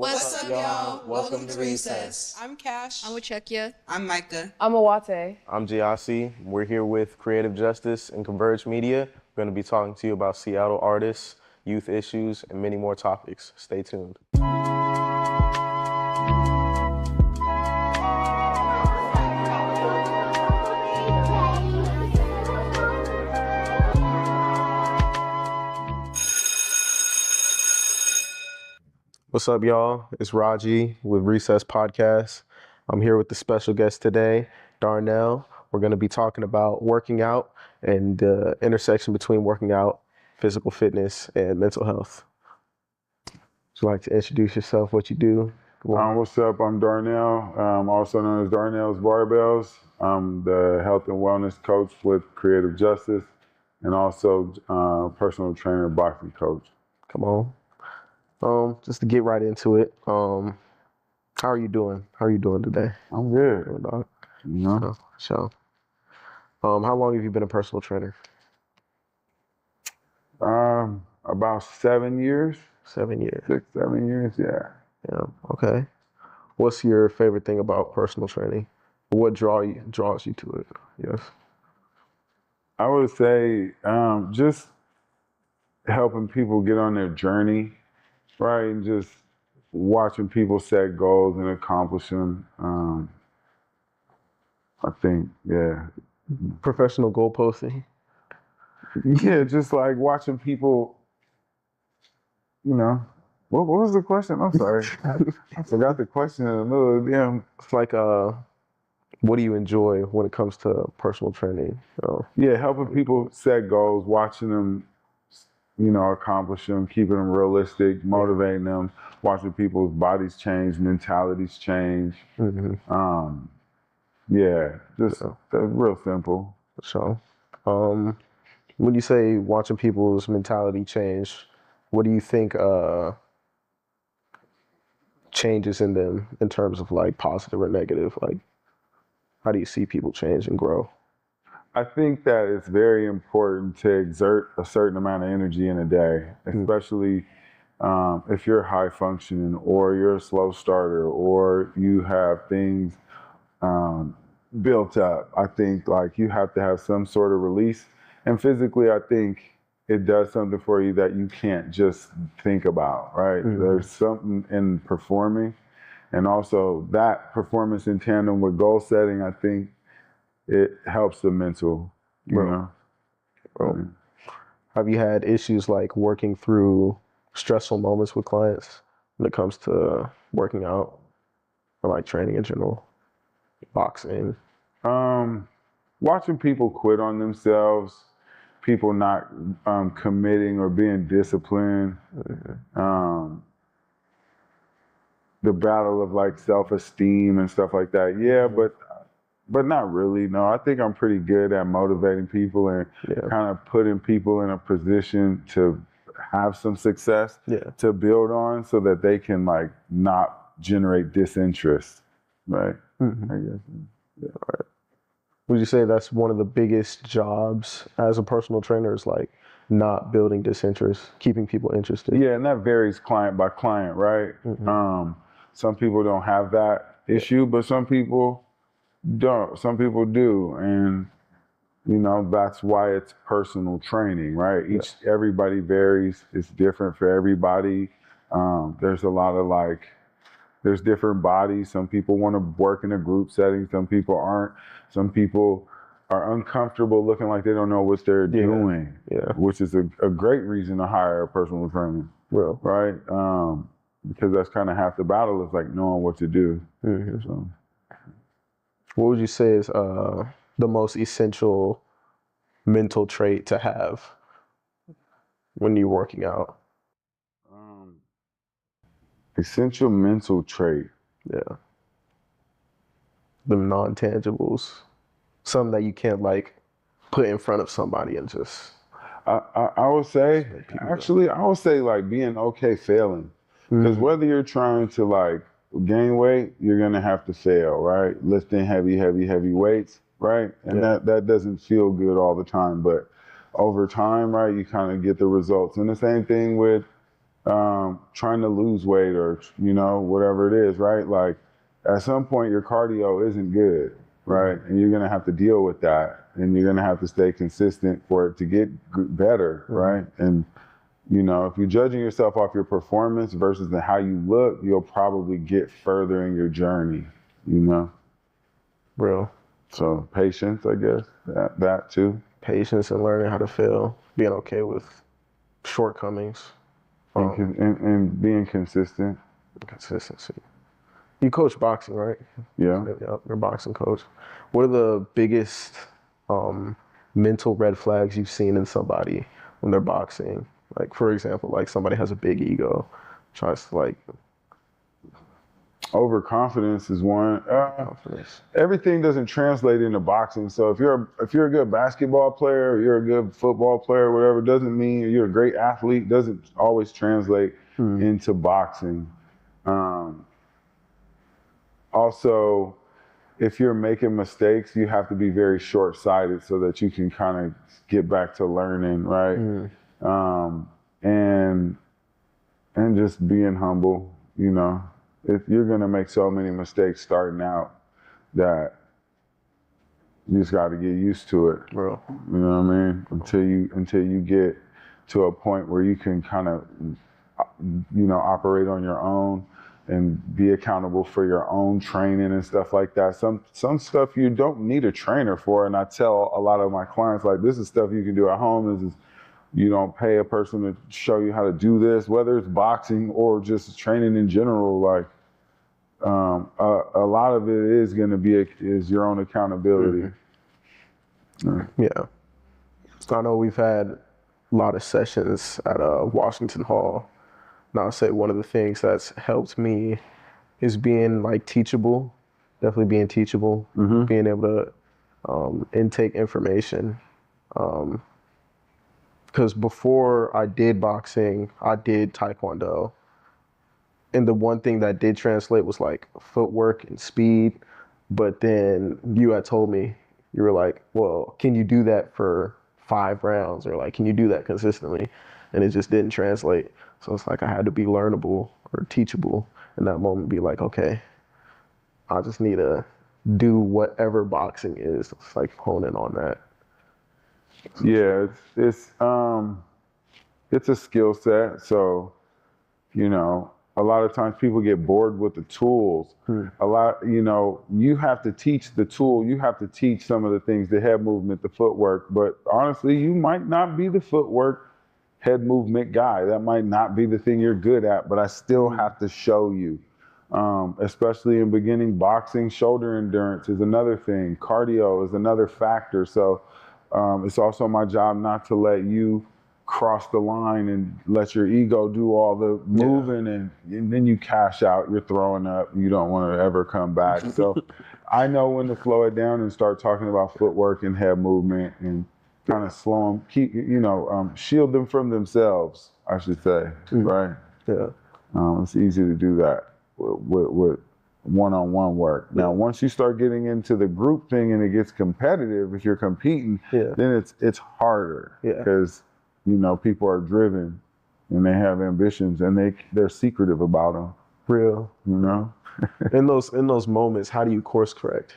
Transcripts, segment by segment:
What's up, y'all? Welcome to Recess. I'm Cash. I'm Wachekia. I'm Micah. I'm Awate. I'm Gyasi. We're here with Creative Justice and Converge Media. We're going to be talking to you about Seattle artists, youth issues, and many more topics. Stay tuned. What's up, y'all? It's Raji with Recess Podcast. I'm here with the special guest today, Darnel. We're going to be talking about working out and the intersection between working out, physical fitness, and mental health. Would you like to introduce yourself, what you do? What's up? I'm Darnel, also known as Darnel's Barbells. I'm the health and wellness coach with Creative Justice and also personal trainer, boxing coach. Come on. Just to get right into it, how are you doing? How are you doing today? I'm good. Good, dog. You know? So, how long have you been a personal trainer? About 7 years. 7 years. 6, 7 years, yeah. Yeah. Okay. What's your favorite thing about personal training? What draws you to it? Yes. I would say just helping people get on their journey, right? And just watching people set goals and accomplish them. I think, yeah. Professional goal posting. Yeah, just like watching people, you know. What was the question? I'm sorry. I forgot the question in the middle of the damn. It's like, what do you enjoy when it comes to personal training? Yeah, helping people set goals, watching them, you know, accomplish them, keeping them realistic, motivating them, watching people's bodies change, mentalities change. Mm-hmm. Yeah, just real simple. So, when you say watching people's mentality change, what do you think changes in them in terms of like positive or negative? Like, how do you see people change and grow? I think that it's very important to exert a certain amount of energy in a day, especially if you're high functioning or you're a slow starter or you have things built up. I think like you have to have some sort of release. And physically, I think it does something for you that you can't just think about, right? Mm-hmm. There's something in performing. And also that performance in tandem with goal setting, I think it helps the mental, you know? Have you had issues like working through stressful moments with clients when it comes to working out or like training in general, boxing? Watching people quit on themselves, people not committing or being disciplined, the battle of like self-esteem and stuff like that. Yeah, but not really. No, I think I'm pretty good at motivating people and kind of putting people in a position to have some success to build on so that they can like not generate disinterest, right? Mm-hmm. I guess. Yeah. Right. Would you say that's one of the biggest jobs as a personal trainer is like not building disinterest, keeping people interested? Yeah, and that varies client by client, right? Mm-hmm. Some people don't have that issue, but some people don't. Some people do, and you know that's why it's personal training, right? Everybody varies. It's different for everybody. There's a lot of like, there's different bodies. Some people want to work in a group setting. Some people aren't. Some people are uncomfortable looking like they don't know what they're doing, which is a great reason to hire a personal trainer, right? Because that's kind of half the battle is like knowing what to do. Mm-hmm. So. What would you say is the most essential mental trait to have when you're working out? Essential mental trait. Yeah. The non-tangibles. Something that you can't like put in front of somebody and just... I would say, actually, I would say like being okay failing. Because whether you're trying to like gain weight, you're gonna have to fail, right? Lifting heavy weights, right? And that doesn't feel good all the time, but over time, right, you kind of get the results. And the same thing with trying to lose weight or, whatever it is, right? Like at some point your cardio isn't good, right? And you're going to have to deal with that, and you're going to have to stay consistent for it to get better, right? And, if you're judging yourself off your performance versus how you look, you'll probably get further in your journey, Real. So patience, I guess, that too. Patience and learning how to fail, being okay with shortcomings. And being consistent. Consistency. You coach boxing, right? Yeah. Yep, you're a boxing coach. What are the biggest mental red flags you've seen in somebody when they're boxing? Like, for example, like somebody has a big ego, tries to like... Overconfidence is one. Confidence. Everything doesn't translate into boxing. So if you're a good basketball player, or you're a good football player, whatever, doesn't mean you're a great athlete. Doesn't always translate into boxing. Also, if you're making mistakes, you have to be very short-sighted so that you can kind of get back to learning, right? And just being humble, If you're gonna make so many mistakes starting out, that you just got to get used to it. Bro. You know what I mean? Until you get to a point where you can kind of, operate on your own and be accountable for your own training and stuff like that. Some stuff you don't need a trainer for, and I tell a lot of my clients, like, this is stuff you can do at home. This is, you don't pay a person to show you how to do this, whether it's boxing or just training in general. Like, a lot of it is going to be is your own accountability. Yeah. So I know we've had a lot of sessions at Washington Hall. Now, I'll say one of the things that's helped me is being like teachable, definitely being teachable, being able to intake information. Because before I did boxing, I did Taekwondo. And the one thing that did translate was like footwork and speed. But then you had told me, you were like, well, can you do that for 5 rounds? Or like, can you do that consistently? And it just didn't translate. So it's like I had to be learnable or teachable in that moment, be like, okay, I just need to do whatever boxing is. It's like hone in on that. Yeah, it's a skill set. So, a lot of times people get bored with the tools. A lot, you have to teach the tool. You have to teach some of the things, the head movement, the footwork. But honestly, you might not be the footwork, head movement guy. That might not be the thing you're good at, but I still have to show you. Especially in beginning boxing, shoulder endurance is another thing. Cardio is another factor. So it's also my job not to let you cross the line and let your ego do all the moving, and then you cash out, you're throwing up, you don't want to ever come back. So I know when to slow it down and start talking about footwork and head movement and kind of slow them, shield them from themselves, I should say, right? Yeah. It's easy to do that with one-on-one work. Now, once you start getting into the group thing and it gets competitive, if you're competing, then it's harder because people are driven and they have ambitions and they're secretive about them. Real. In those moments, how do you course correct?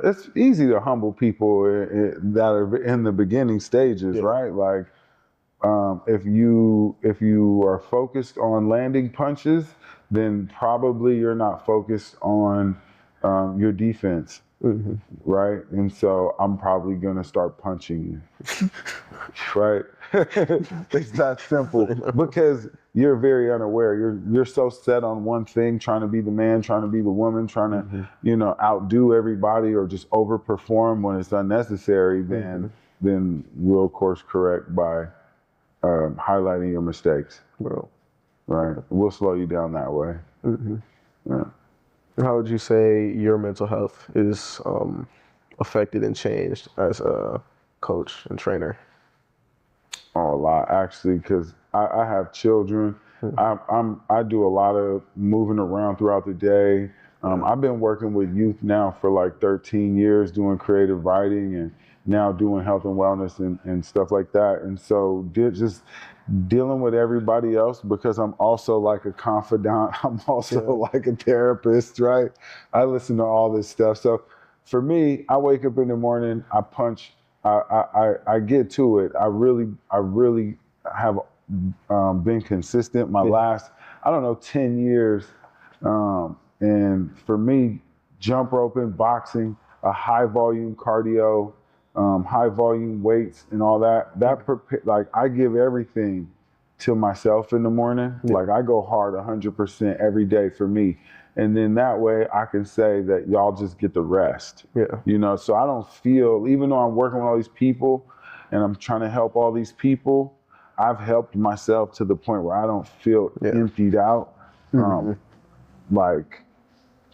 It's easy to humble people that are in the beginning stages, right? Like, if you are focused on landing punches, then probably you're not focused on your defense, right? And so I'm probably gonna start punching you, right? It's that simple, because you're very unaware. You're so set on one thing, trying to be the man, trying to be the woman, trying to outdo everybody or just overperform when it's unnecessary. Then we'll course correct by highlighting your mistakes. Bro. Right. We'll slow you down that way. Yeah. How would you say your mental health is affected and changed as a coach and trainer? Oh, a lot, actually, because I have children. I do a lot of moving around throughout the day. I've been working with youth now for like 13 years doing creative writing, now doing health and wellness and stuff like that. And so just dealing with everybody else, because I'm also like a confidant. I'm also like a therapist, right? I listen to all this stuff. So for me, I wake up in the morning, I punch, I get to it. I really have been consistent my last, I don't know, 10 years. And for me, jump roping, boxing, a high volume cardio, high volume weights and all that, like I give everything to myself in the morning. Like I go hard 100% every day for me. And then that way I can say that y'all just get the rest. You know, so I don't feel, even though I'm working with all these people and I'm trying to help all these people, I've helped myself to the point where I don't feel emptied out. Like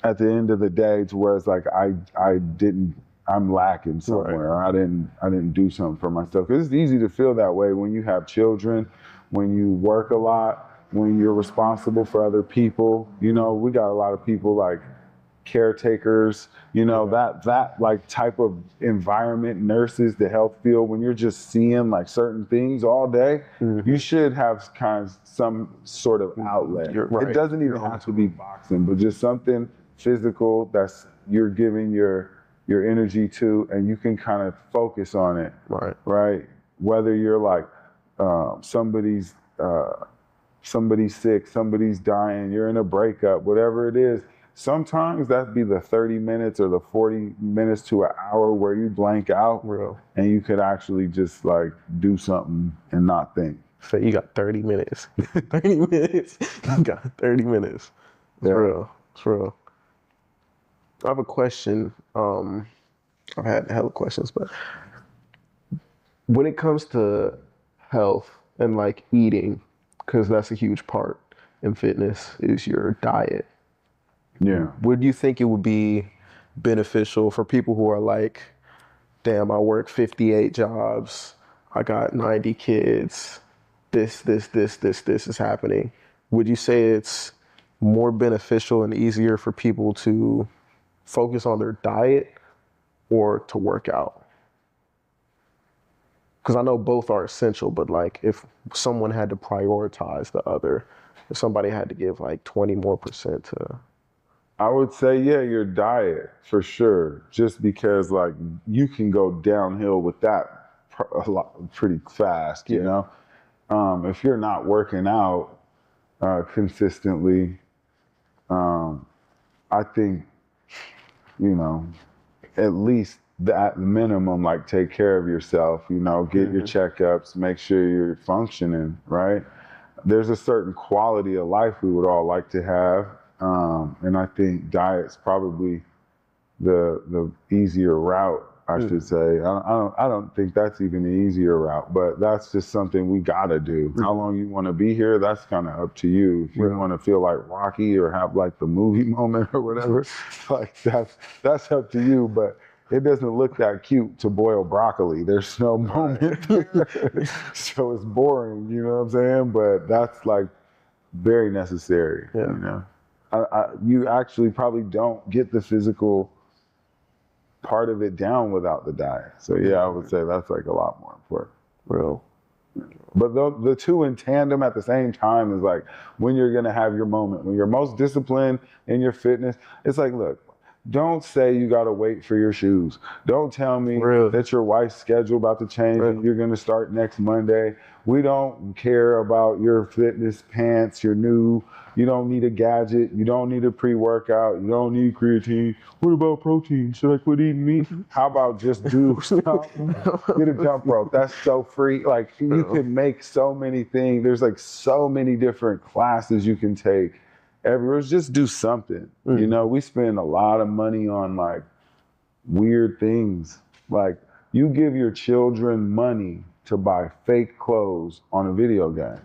at the end of the day, to where it's like I'm lacking somewhere. I didn't do something for myself. 'Cause it's easy to feel that way when you have children, when you work a lot, when you're responsible for other people. You know, we got a lot of people like caretakers, you know, that like type of environment, nurses, the health field, when you're just seeing like certain things all day, you should have some sort of outlet. It doesn't even have to be boxing, but just something physical that's you're giving your energy to, and you can kind of focus on it. Right. Whether you're like somebody's sick, somebody's dying, you're in a breakup, whatever it is. Sometimes that'd be the 30 minutes or the 40 minutes to an hour where you blank out and you could actually just like do something and not think. So you got 30 minutes. 30 minutes. You got 30 minutes. It's real. It's real. I have a question. I've had hella questions, but when it comes to health and like eating, because that's a huge part in fitness, is your diet. Would you think it would be beneficial for people who are like, damn, I work 58 jobs, I got 90 kids, this is happening? Would you say it's more beneficial and easier for people to focus on their diet or to work out? Because I know both are essential, but like if someone had to prioritize the other, if somebody had to give like 20% more to... I would say, your diet for sure. Just because like you can go downhill with that pretty fast, you know? If you're not working out consistently, I think, you know, at least that minimum, like take care of yourself, you know, get your checkups, make sure you're functioning, right? There's a certain quality of life we would all like to have. And I think diet's probably the easier route, I should say. I don't think that's even the easier route, but that's just something we gotta do. How long you want to be here, that's kind of up to you. If you want to feel like Rocky or have like the movie moment or whatever, like that's up to you. But it doesn't look that cute to boil broccoli. There's no moment there. So it's boring, you know what I'm saying? But that's like very necessary, you know? You actually probably don't get the physical part of it down without the diet. So I would say that's like a lot more important. But the two in tandem at the same time is like when you're gonna have your moment, when you're most disciplined in your fitness. It's like, look, don't say you gotta wait for your shoes. Don't tell me that your wife's schedule about to change and you're gonna start next Monday. We don't care about your fitness pants, you don't need a gadget, you don't need a pre-workout, you don't need creatine. What about protein? Should I quit eating meat? How about just do something? Get a jump rope. That's so free. Like you can make so many things. There's like so many different classes you can take. Everywhere, just do something. You know, we spend a lot of money on like weird things. Like you give your children money to buy fake clothes on a video game.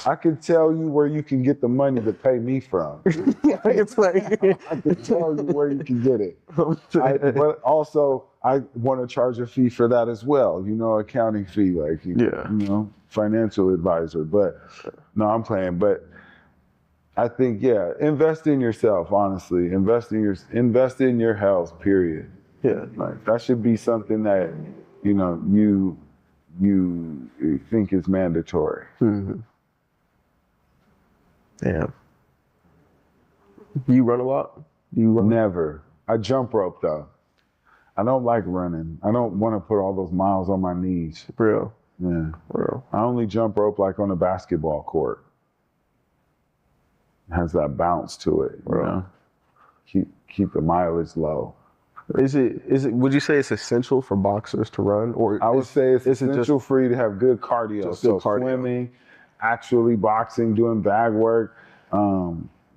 I can tell you where you can get the money to pay me from. It's like I can tell you where you can get it. But also, I want to charge a fee for that as well. You know, accounting fee, like you know, financial advisor. But no, I'm playing. But I think invest in yourself. Honestly, invest in your health. Period. Yeah. Like that should be something that, you know, you think is mandatory. Mm-hmm. Damn. Do you run a lot? Do you run? Never. I jump rope though. I don't like running. I don't want to put all those miles on my knees. Real. Yeah. Real. I only jump rope like on a basketball court. It has that bounce to it, you know? Keep the mileage low. Is it would you say it's essential for boxers to run, or I would say it's essential just for you to have good cardio. just So good cardio? swimming, actually boxing, doing bag work,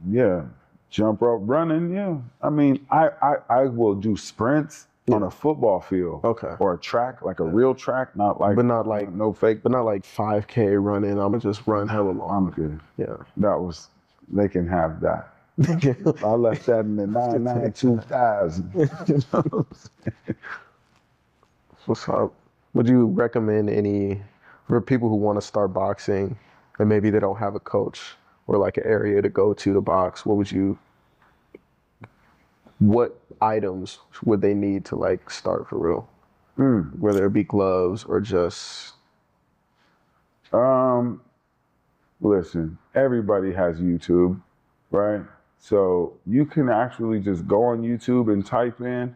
yeah, jump rope, running, yeah. I mean, I will do sprints on a football field, Okay, or a track, like a real track, not like, but not like no fake, but not like 5K running. I'm gonna just run hella long. I'm good. Yeah, They can have that. I left that in the 2000. What's up? Would you recommend any for people who want to start boxing and maybe they don't have a coach or like an area to go to box? What items would they need to like start for real? Whether it be gloves or just Listen, everybody has YouTube, right? So you can actually just go on YouTube and type in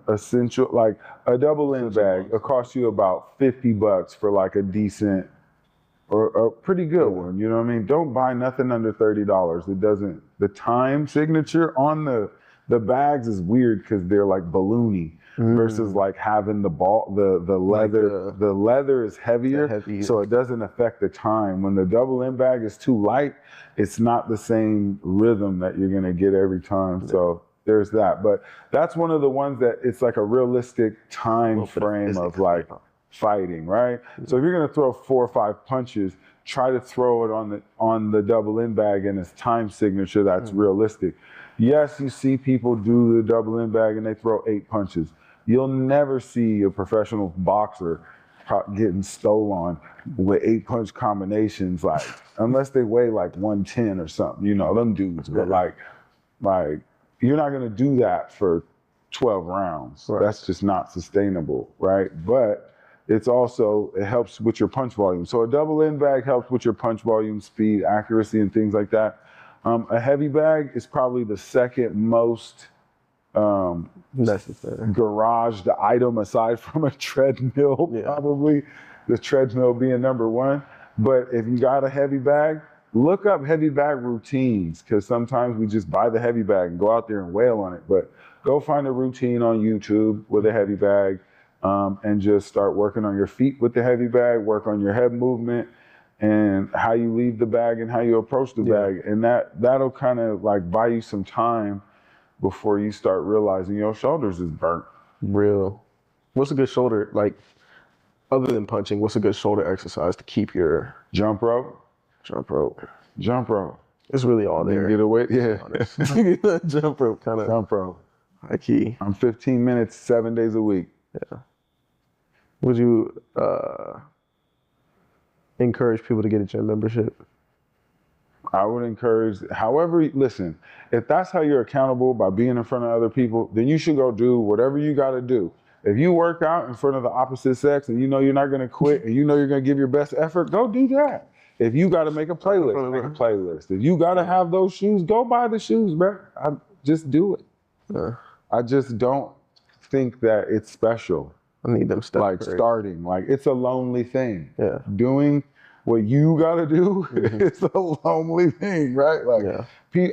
essential, like a double end bag. It'll cost you about $50 for like a decent or a pretty good one. You know what I mean? Don't buy nothing under $30. It doesn't. The time signature on the bags is weird because they're like balloony versus like having the leather. Like the leather is heavier, heavy, so it doesn't affect the time. When the double end bag is too light, it's not the same rhythm that you're gonna get every time. So there's that. But that's one of the ones that it's like a realistic time frame of like fighting, right? So if you're gonna throw 4 or 5 punches, try to throw it on the double end bag and its time signature that's realistic. Yes, you see people do the double end bag and they throw 8 punches. You'll never see a professional boxer getting stolen with 8 punch combinations, like unless they weigh like 110 or something, you know, them dudes. But like you're not gonna do that for 12 rounds. Right. That's just not sustainable, right? But it helps with your punch volume. So a double end bag helps with your punch volume, speed, accuracy, and things like that. A heavy bag is probably the second most necessary garaged item aside from a treadmill, probably. The treadmill being number one. But if you got a heavy bag, look up heavy bag routines, because sometimes we just buy the heavy bag and go out there and wail on it. But go find a routine on YouTube with a heavy bag. And just start working on your feet with the heavy bag, work on your head movement and how you leave the bag and how you approach the bag. And that'll kind of like buy you some time before you start realizing your shoulders is burnt. Real. What's a good shoulder, like, other than punching, what's a good shoulder exercise to keep your jump rope? Jump rope. Jump rope. It's really all there. Get away. Yeah. Jump rope kind of. Jump rope. High key. I'm 15 minutes, 7 days a week. Yeah. Would you encourage people to get a gym membership? I would encourage, listen, if that's how you're accountable, by being in front of other people, then you should go do whatever you got to do. If you work out in front of the opposite sex and you know you're not going to quit and you know you're going to give your best effort, go do that. If you got to make a playlist, make a playlist. If you got to have those shoes, go buy the shoes, bro. Just do it. I just don't think that it's special. I need them steps. Like starting, like it's a lonely thing. Yeah. Doing what you gotta do is a lonely thing, right? Like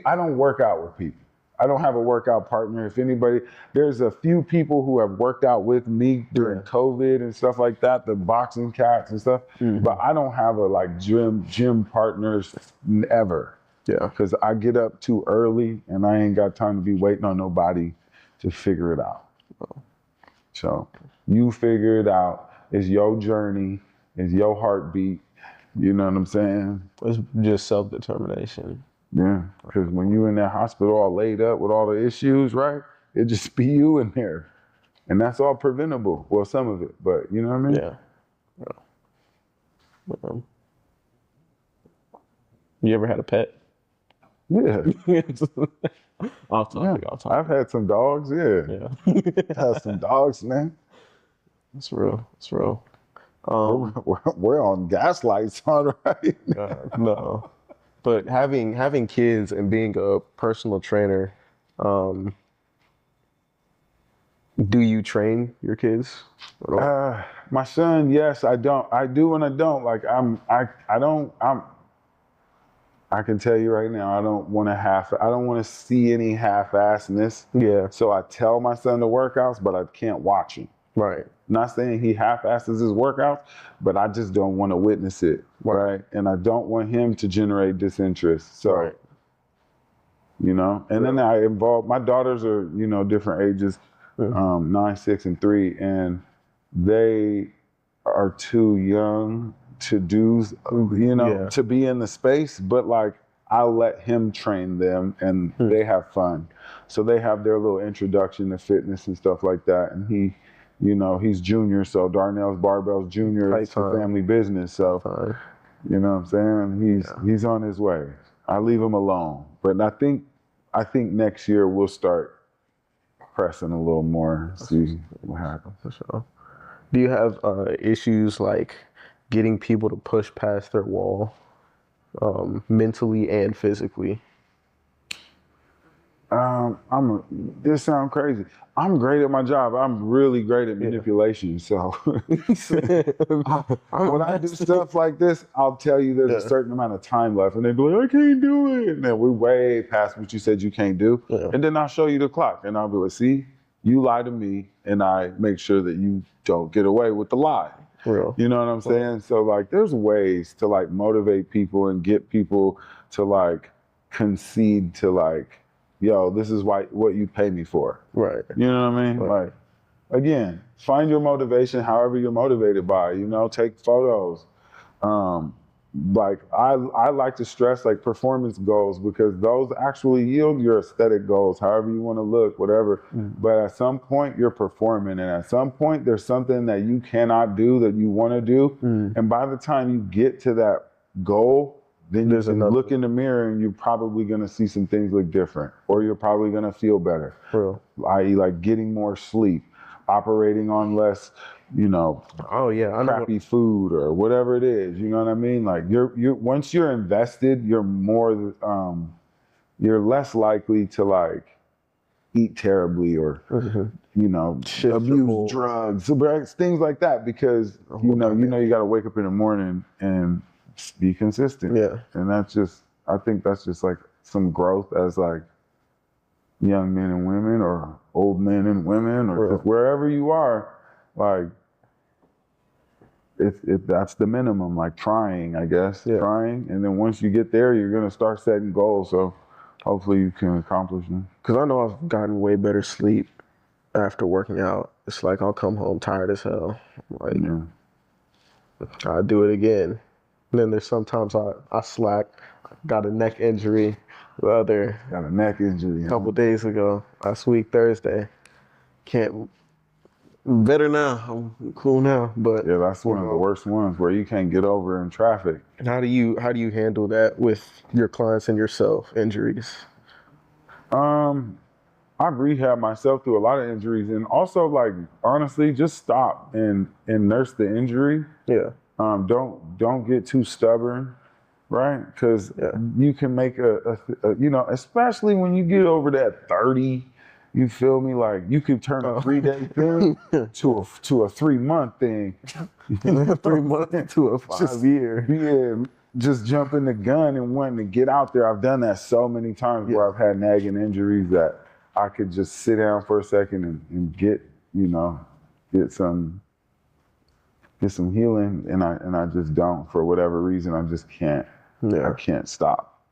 I don't work out with people. I don't have a workout partner. If anybody, there's a few people who have worked out with me during COVID and stuff like that, the boxing cats and stuff. But I don't have a like gym partners ever. Yeah. Because I get up too early and I ain't got time to be waiting on nobody to figure it out. So you figure it out. It's your journey. It's your heartbeat. You know what I'm saying? It's just self-determination. Yeah, because when you're in that hospital all laid up with all the issues, right? It just be you in there. And that's all preventable. Well, some of it, but you know what I mean? Yeah. You ever had a pet? Yeah. Off Yeah. topic, off I've topic. had some dogs. Yeah. Yeah. Had some dogs, man. It's real. It's real. We're on gaslights, all right. No. But having kids and being a personal trainer, um, do you train your kids at all? My son, yes, I don't. I do and I don't. Like I don't. I can tell you right now, I don't want to see any half-assedness. Yeah. So I tell my son the workouts, but I can't watch him. Right. Not saying he half-asses his workouts, but I just don't want to witness it, right? And I don't want him to generate disinterest. So, Right. And then I involve my daughters are, different ages, 9, 6, and 3, and they are too young to do, to be in the space. But like I let him train them, and they have fun. So they have their little introduction to fitness and stuff like that, and he. He's junior, so Darnell's Barbells Junior. It's a family business, so you know what I'm saying. He's on his way. I leave him alone, but I think next year we'll start pressing a little more, see what happens. For sure. Do you have issues like getting people to push past their wall, mentally and physically? This sounds crazy. I'm great at my job. I'm really great at manipulation. So when I do stuff like this, I'll tell you there's a certain amount of time left, and they be like, I can't do it. And then we're way past what you said you can't do. Yeah. And then I'll show you the clock, and I'll be like, see, you lie to me, and I make sure that you don't get away with the lie. Real. You know what I'm saying? So like, there's ways to like motivate people and get people to like concede to like, yo, this is what you pay me for. Right. You know what I mean? Right. Like, again, find your motivation however you're motivated by, take photos. Like I like to stress like performance goals, because those actually yield your aesthetic goals, however you want to look, whatever. But at some point you're performing, and at some point there's something that you cannot do that you want to do. And by the time you get to that goal, then you can look in the mirror and you're probably going to see some things look different, or you're probably going to feel better. I.e. like getting more sleep, operating on less, crappy food or whatever it is. You know what I mean? Like you're once you're invested, you're more, you're less likely to like eat terribly or, abuse drugs, things like that, because you got to wake up in the morning and be consistent. Yeah. And I think that's just like some growth as like young men and women, or old men and women, or just wherever you are, like that's the minimum, like trying, I guess. Trying. And then once you get there, you're going to start setting goals. So hopefully you can accomplish them. Because I know I've gotten way better sleep after working out. It's like I'll come home tired as hell. Like, I'll do it again. And then there's sometimes I slack. I got a neck injury. Got a neck injury. A couple days ago, last week, Thursday. Better now. I'm cool now. But yeah, that's one of the worst ones, where you can't get over in traffic. And how do you handle that with your clients and yourself, injuries? I've rehabbed myself through a lot of injuries, and also like honestly, just stop and nurse the injury. Yeah. Don't get too stubborn, right? Because you can make especially when you get over that 30, you feel me? Like you could turn a 3-day thing to a 3-month thing. 3 months to a 5-year. Yeah, just jumping the gun and wanting to get out there. I've done that so many times where I've had nagging injuries that I could just sit down for a second and get some healing, and I just don't, for whatever reason. I just can't. Yeah. I can't stop.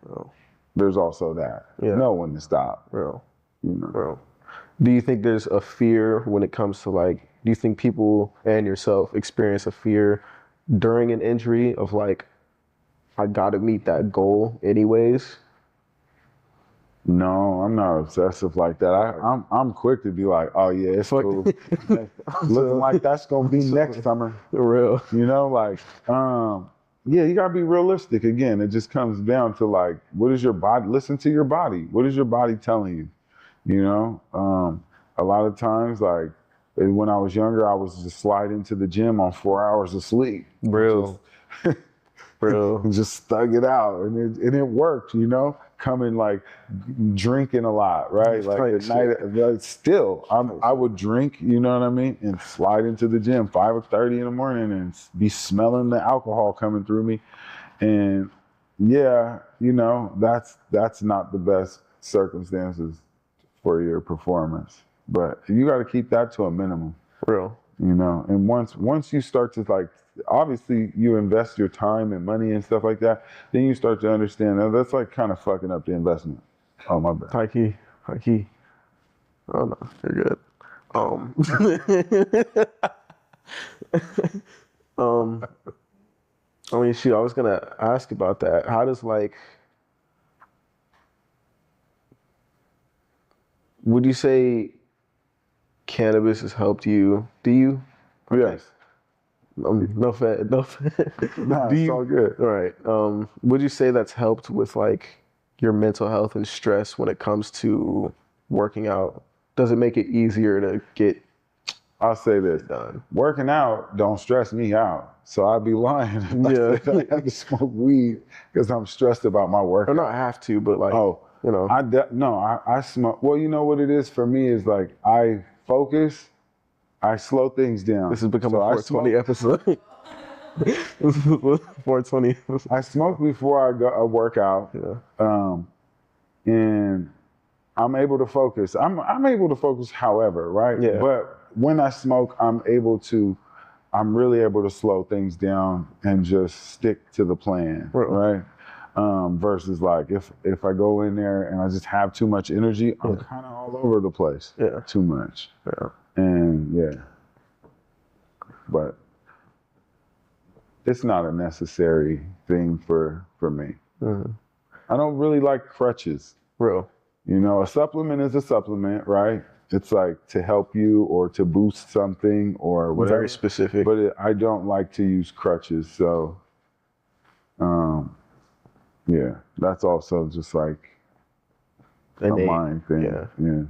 Real. There's also that. Yeah. Know when to stop. Real. Real. Do you think there's a fear when it comes to like, do you think people and yourself experience a fear during an injury of like, I gotta meet that goal anyways? No, I'm not obsessive like that. I'm quick to be like, oh yeah, it's cool. Looking like that's gonna be next summer. For real. Like yeah, you gotta be realistic. Again, it just comes down to like, what is your body? Listen to your body. What is your body telling you? You know, a lot of times, like when I was younger, I was just slide into the gym on 4 hours of sleep. Real, real. Just thug it out, and it worked. You know, coming like drinking a lot, right? Like Type at night, shit. like, still, I would drink. You know what I mean? And slide into the gym 5:30 in the morning and be smelling the alcohol coming through me. And yeah, you know, that's not the best circumstances for your performance. But you got to keep that to a minimum, Real. you know. And once you start to like, obviously you invest your time and money and stuff like that, then you start to understand that that's like kind of fucking up the investment. Oh my bad. High key. High key. Oh no, you're good. Um, I mean, shoot, I was gonna ask about that. How does like, would you say cannabis has helped you? Do you? Yes. No fat, no fat. Nah, Do it's you? all good. All right. Would you say that's helped with like your mental health and stress when it comes to working out? Does it make it easier to get I'll say this. done? Working out don't stress me out. So I'd be lying if I Yeah. said I have to smoke weed because I'm stressed about my Or workout. not have to, but like, Oh, you know. I smoke. Well, you know what it is for me is like I focus, I slow things down. This has become So a 420 episode. This is a 420 episode. I smoke before I work out, Yeah. and I'm able to focus. I'm able to focus, however, right? Yeah. But when I smoke, I'm really able to slow things down and just stick to the plan, right? Versus like if I go in there and I just have too much energy, I'm kind of all over the place. Yeah. Too much. Yeah. And yeah. But it's not a necessary thing for me. Mhm. I don't really like crutches. Real. You know, a supplement is a supplement, right? It's like to help you or to boost something or whatever. Very specific. But I don't like to use crutches. So, yeah, that's also just like a Innate. mind thing. Yeah.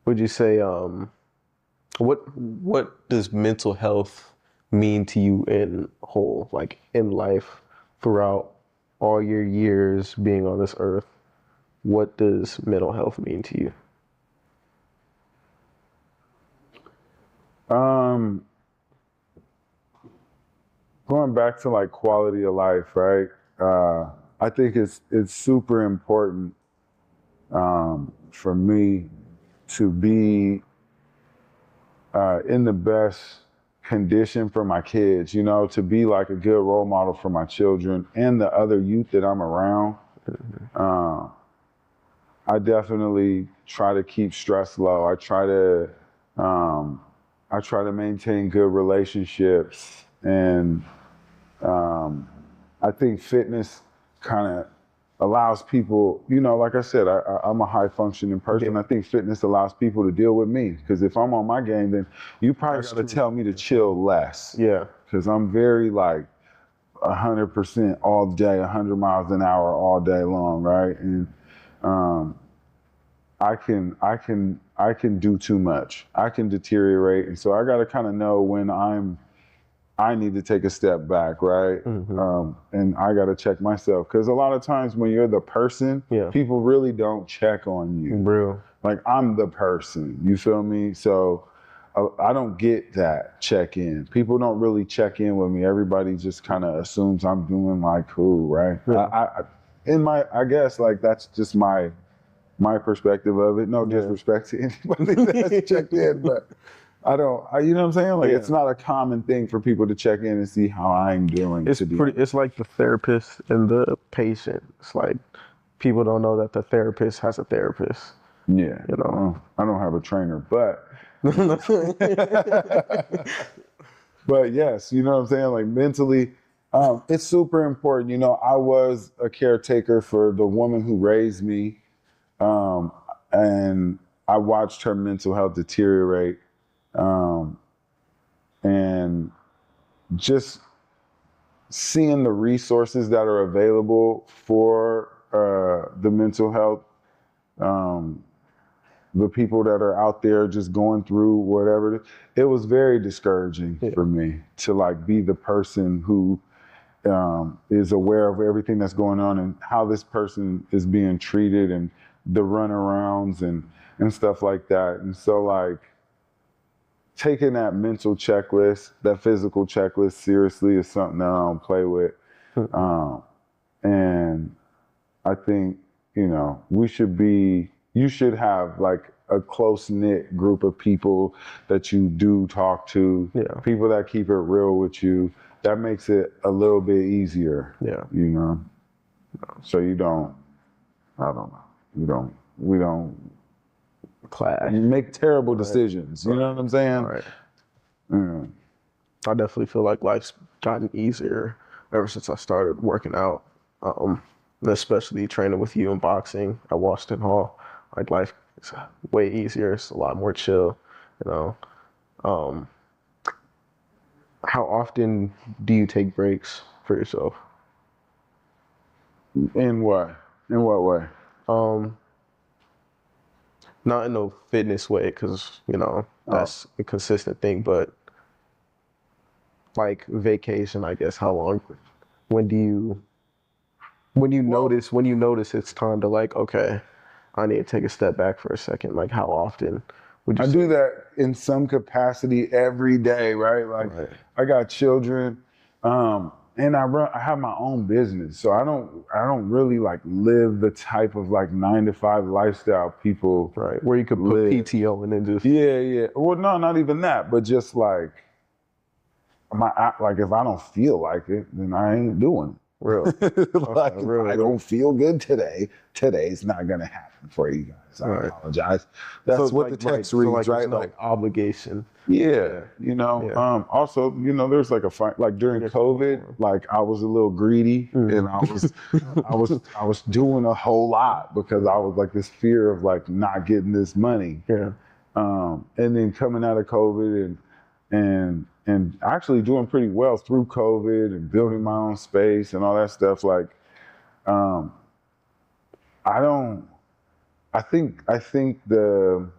Would you say what does mental health mean to you in whole, like in life, throughout all your years being on this earth? What does mental health mean to you? Going back to like quality of life, right? I think it's super important for me to be in the best condition for my kids, you know, to be like a good role model for my children and the other youth that I'm around. I definitely try to keep stress low. I try to maintain good relationships, and I think fitness kind of allows people, you know, like I said, I'm a high functioning person. Yeah. I think fitness allows people to deal with me, because if I'm on my game, then you probably got to tell me to chill less. Yeah. Because I'm very like 100% all day, 100 miles an hour all day long, right? And I can do too much. I can deteriorate, and so I got to kind of know when I need to take a step back, right? And I got to check myself, because a lot of times when you're the person, people really don't check on you. Real. Like I'm the person, you feel me? So I don't get that check in. People don't really check in with me. Everybody just kind of assumes I'm doing like cool, right? Yeah. I guess like that's just my perspective of it. No disrespect to anybody that's checked in, but you know what I'm saying? Like it's not a common thing for people to check in and see how I'm doing. It's like the therapist and the patient. It's like people don't know that the therapist has a therapist. Yeah. You know. I don't have a trainer, but but yes, you know what I'm saying? Like mentally, it's super important. You know, I was a caretaker for the woman who raised me. And I watched her mental health deteriorate. And just seeing the resources that are available for the mental health, the people that are out there just going through whatever, it was very discouraging for me to like be the person who is aware of everything that's going on and how this person is being treated and the runarounds and stuff like that. And so like taking that mental checklist, that physical checklist seriously is something that I don't play with. And I think, you should have like a close knit group of people that you do talk to, people that keep it real with you. That makes it a little bit easier, so you don't, I don't know, we don't clash, make terrible decisions. You know what I'm saying? Right. I definitely feel like life's gotten easier ever since I started working out, especially training with you in boxing at Washington Hall. Like life is way easier. It's a lot more chill, How often do you take breaks for yourself? In what way? Not in no fitness way, because that's a consistent thing, but like vacation, I guess. How long? When you notice it's time to like, okay, I need to take a step back for a second. Like, how often would you? I do that in some capacity every day, right? Like, I got children, and I have my own business, so I don't really like live the type of like 9-to-5 lifestyle people, right? Where you could put PTO and then just Well, no, not even that, but just like like if I don't feel like it, then I ain't doing it. Real. Like if I don't feel good today, today's not gonna happen for you guys. I apologize. That's what the text reads, right? Like obligation. Yeah. Also, there's like like during COVID, like I was a little greedy and I was doing a whole lot because I was like this fear of like not getting this money. Yeah. And then coming out of COVID and actually doing pretty well through COVID and building my own space and all that stuff. Like, I think the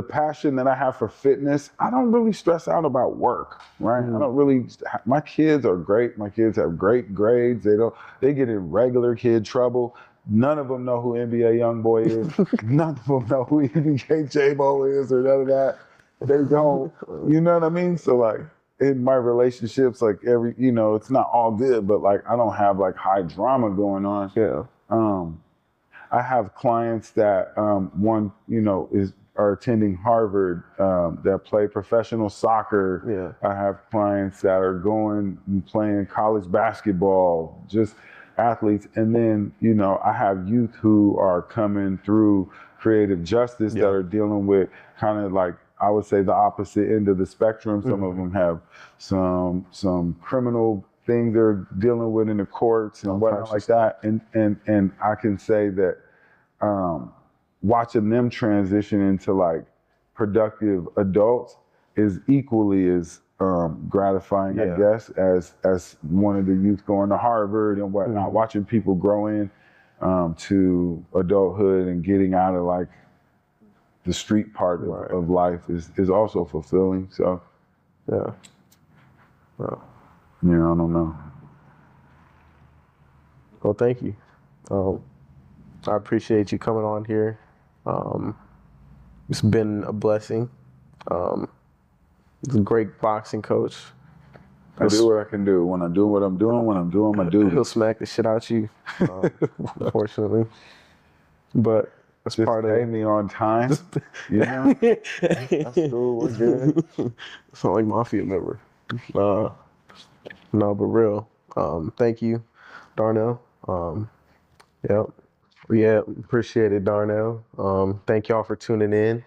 passion that I have for fitness, I don't really stress out about work, right? I don't really, my kids are great. My kids have great grades. They get in regular kid trouble. None of them know who NBA Youngboy is. None of them know who NBA J-Bo is or none of that. They don't, you know what I mean? So like in my relationships, like it's not all good, but like I don't have like high drama going on. Yeah. I have clients that are attending Harvard, that play professional soccer. Yeah. I have clients that are going and playing college basketball, just athletes. And then, I have youth who are coming through creative justice that are dealing with kind of like, I would say the opposite end of the spectrum. Some of them have some criminal things they're dealing with in the courts and whatnot like that. And I can say that watching them transition into like productive adults is equally as gratifying, I guess, as one of the youth going to Harvard and whatnot. Watching people grow in to adulthood and getting out of like the street part of life is also fulfilling. So, yeah. Well, I don't know. Well, thank you. I appreciate you coming on here. It's been a blessing. He's a great boxing coach. I do what I can do. When I'm doing what I'm doing, when I'm doing my duty. He'll smack the shit out you, unfortunately. But that's just part pay me on time. That's cool. We're good. Sound like mafia member. No, but real. Thank you, Darnel. Appreciate it, Darnel. Thank y'all for tuning in.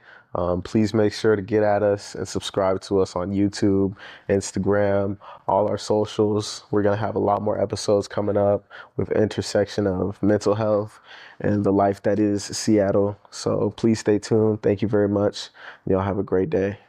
Please make sure to get at us and subscribe to us on YouTube, Instagram, all our socials. We're going to have a lot more episodes coming up with intersection of mental health and the life that is Seattle. So please stay tuned. Thank you very much. Y'all have a great day.